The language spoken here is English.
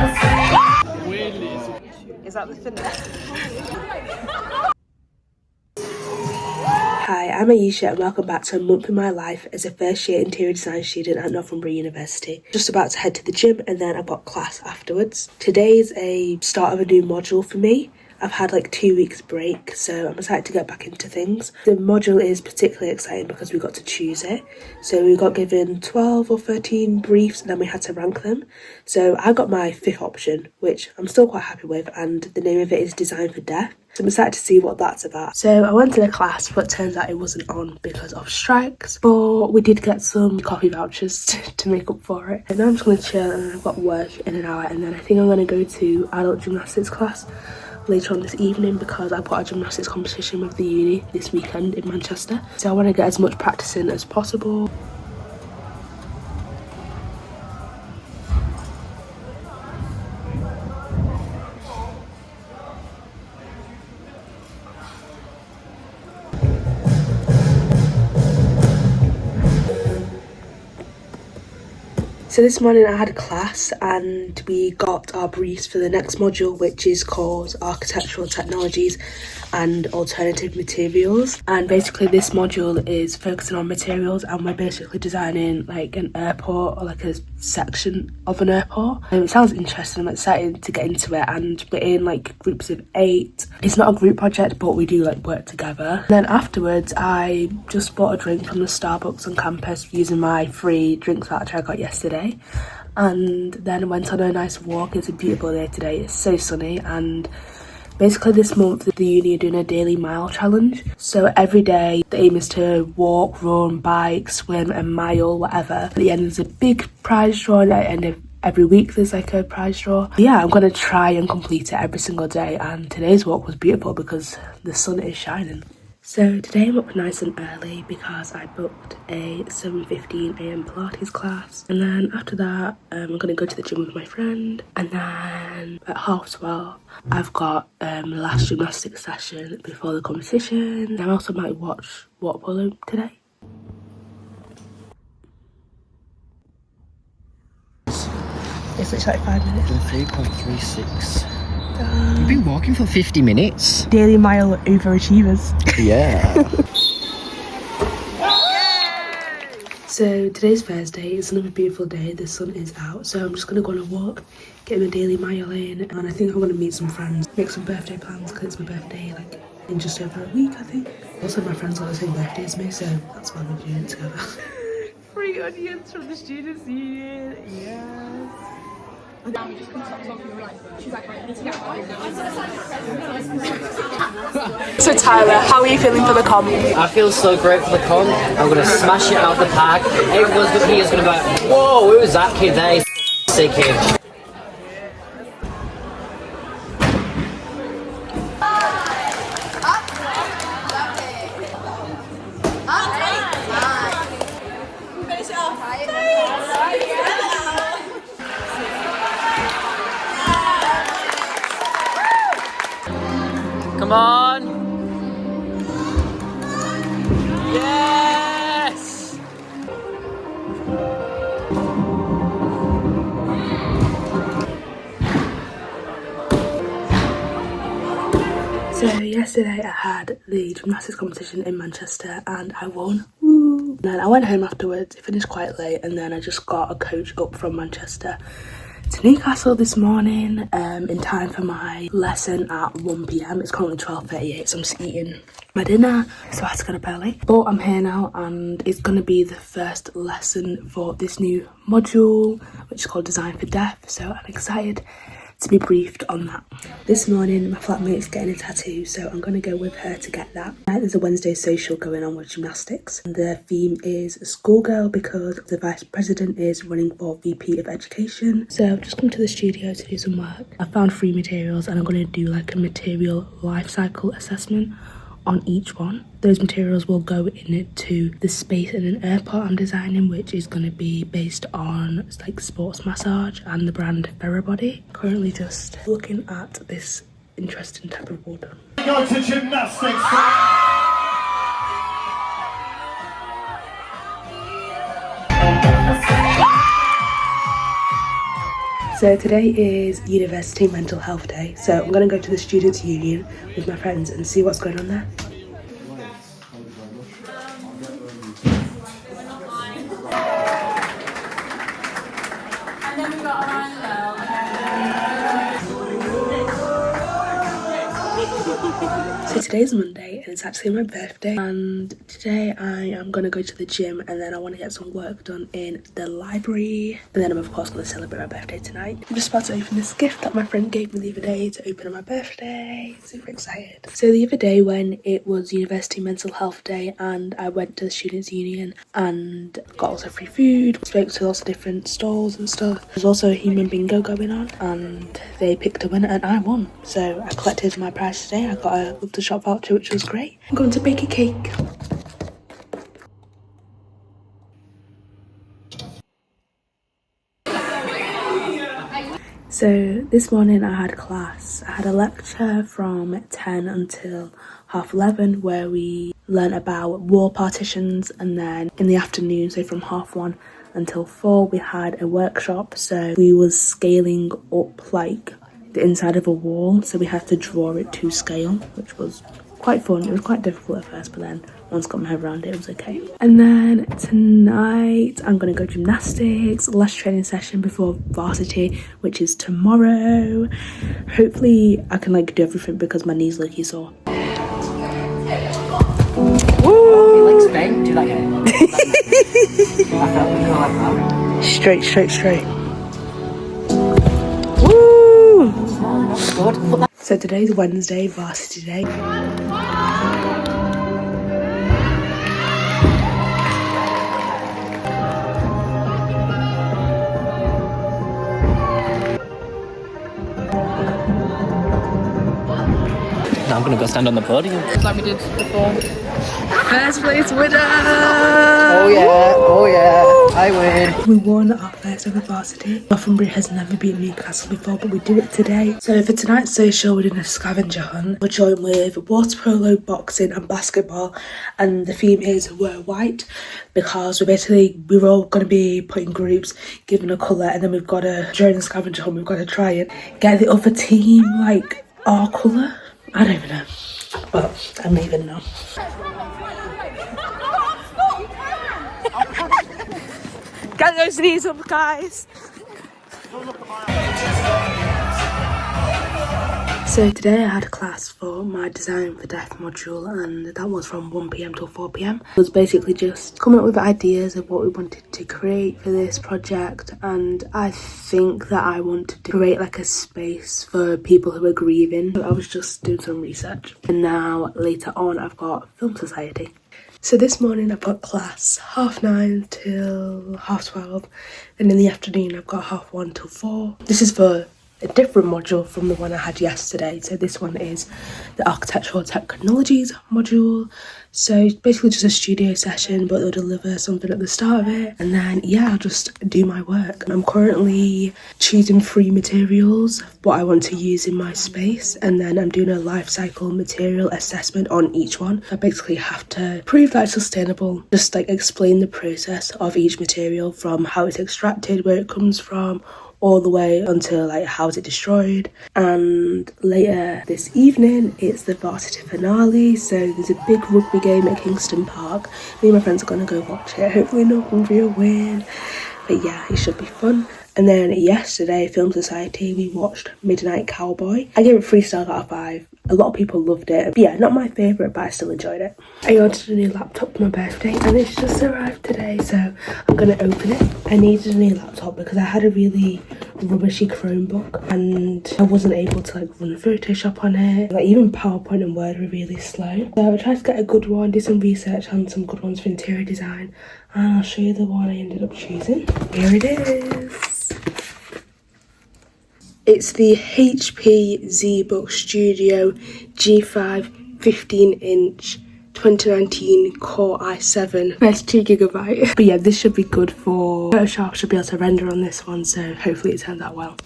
Is that the finish? Hi, I'm Ayesha and welcome back to a month in my life as a first year interior design student at Northumbria University. Just about to head to the gym and then I've got class afterwards. Today's a start of a new module for me. I've had like 2 weeks break, so I'm excited to get back into things. The module is particularly exciting because we got to choose it. So we got given 12 or 13 briefs and then we had to rank them. So I got my 5th option, which I'm still quite happy with, and the name of it is Design for Deaf. So I'm excited to see what that's about. So I went to the class, but turns out it wasn't on because of strikes. But we did get some coffee vouchers to make up for it. And now I'm just going to chill and I've got work in an hour. And then I think I'm going to go to adult gymnastics class later on this evening because I've got a gymnastics competition with the uni this weekend in Manchester. So I want to get as much practice in as possible. So this morning I had a class and we got our briefs for the next module, which is called Architectural Technologies and Alternative Materials. And basically this module is focusing on materials and we're basically designing like an airport or like a section of an airport. And it sounds interesting, I'm excited to get into it, and we're in like groups of 8. It's not a group project, but we do like work together. And then afterwards I just bought a drink from the Starbucks on campus using my free drink voucher I got yesterday. And then I went on a nice walk. It's a beautiful day today, it's so sunny, and basically this month the uni are doing a daily mile challenge. So every day the aim is to walk, run, bike, swim a mile, whatever. At the end there's a big prize draw, and at the end of every week there's like a prize draw. Yeah, I'm gonna try and complete it every single day, and today's walk was beautiful because the sun is shining. So today I'm up nice and early because I booked a 7:15 AM Pilates class, and then after that I'm going to go to the gym with my friend, and then at 12:30 I've got the last gymnastics session before the competition. I also might watch water polo today. It's literally like 5 minutes. 3.36. You've been walking for 50 minutes. Daily mile overachievers. Yeah. So today's Thursday, it's another beautiful day, the sun is out, so I'm just going to go on a walk, get my daily mile in, and I think I'm going to meet some friends, make some birthday plans because it's my birthday like in just over a week I think. Also my friends got the same birthday as me, so that's why we're doing it together. Free onions from the students' union, yes. So Tyler, how are you feeling for the comp? I feel so great for the con. I'm going to smash it out the park. Everyone's going to be like, whoa, who was that kid there? He's sick kid. Come on! Yes! So yesterday I had the gymnastics competition in Manchester and I won. Woo. And then I went home afterwards, it finished quite late, and then I just got a coach up from Manchester to Newcastle this morning in time for my lesson at 1 PM. It's currently 12:38, so I'm just eating my dinner, so I had to get up early. But I'm here now and it's going to be the first lesson for this new module, which is called Design for Deaf, so I'm excited to be briefed on that. This morning my flatmate's getting a tattoo, so I'm going to go with her to get that. There's a Wednesday social going on with gymnastics, and the theme is schoolgirl because the vice president is running for VP of Education. So I've just come to the studio to do some work. I found free materials and I'm going to do like a material life cycle assessment on each one. Those materials will go into the space in an airport I'm designing, which is going to be based on like sports massage and the brand Therabody. Currently just looking at this interesting type of wood. Go to gymnastics. So today is University Mental Health Day, so I'm going to go to the Students' Union with my friends and see what's going on there. And then we got our own So today's Monday and it's actually my birthday, and today I am going to go to the gym and then I want to get some work done in the library, and then I'm of course going to celebrate my birthday tonight. I'm just about to open this gift that my friend gave me the other day to open on my birthday. Super excited. So the other day when it was University Mental Health Day and I went to the Students' Union and got also free food, spoke to lots of different stalls and stuff. There's also a human bingo going on and they picked a winner and I won. So I collected my prize today. I got a Love to Shop voucher, which was great. I'm going to bake a cake. So this morning I had class. I had a lecture from 10 until 11:30 where we learnt about wall partitions, and then in the afternoon, so from 1:30 until 4, we had a workshop. So we was scaling up like the inside of a wall, so we had to draw it to scale, which was quite fun. It was quite difficult at first, but then once I got my head around it, it was okay. And then tonight I'm gonna go gymnastics, last training session before varsity, which is tomorrow. Hopefully I can like do everything because my knee's low-key sore. Woo! Legs bang, do that again. I felt we go like that. Straight. Woo! Good. So today's Wednesday, varsity day. Now I'm gonna go stand on the podium. like we did before. First place winner! Oh yeah, I win. We won our first ever varsity. Northumbria has never beaten Newcastle before, but we do it today. So for tonight's social, we're doing a scavenger hunt. We're joined with water polo, boxing and basketball, and the theme is wear white, because we're all going to be put in groups, given a colour, and then we've got to, during the scavenger hunt, we've got to try and get the other team like our colour. I don't even know. Well, I don't even know. Get those knees up, guys. So today I had a class for my Design for Deaf module, and that was from 1 PM till 4 PM. It was basically just coming up with ideas of what we wanted to create for this project, and I think that I wanted to create like a space for people who are grieving. So I was just doing some research, and now later on I've got Film Society. So this morning I've got class 9:30 till 12:30, and in the afternoon I've got 1:30 till 4. This is for a different module from the one I had yesterday. So this one is the Architectural Technologies module. So it's basically just a studio session, but they'll deliver something at the start of it, and then yeah, I'll just do my work. I'm currently choosing 3 materials what I want to use in my space, and then I'm doing a life cycle material assessment on each one. I basically have to prove that it's sustainable, just like explain the process of each material from how it's extracted, where it comes from, all the way until like how is it destroyed. And later this evening it's the varsity finale, so there's a big rugby game at Kingston Park. Me and my friends are gonna go watch it. Hopefully Northumbria win, but yeah, it should be fun. And then yesterday, Film Society, we watched Midnight Cowboy. I gave it 3 stars out of 5. A lot of people loved it. But yeah, not my favourite, but I still enjoyed it. I ordered a new laptop for my birthday and it's just arrived today, so I'm going to open it. I needed a new laptop because I had a really rubbishy Chromebook and I wasn't able to like run Photoshop on it. Like even PowerPoint and Word were really slow. So I tried to get a good one, did some research on some good ones for interior design, and I'll show you the one I ended up choosing. Here it is. It's the HP ZBook Studio G5 15-inch 2019 Core i7. That's 2GB. But yeah, this should be good for Photoshop. Should be able to render on this one, so hopefully it turns out well.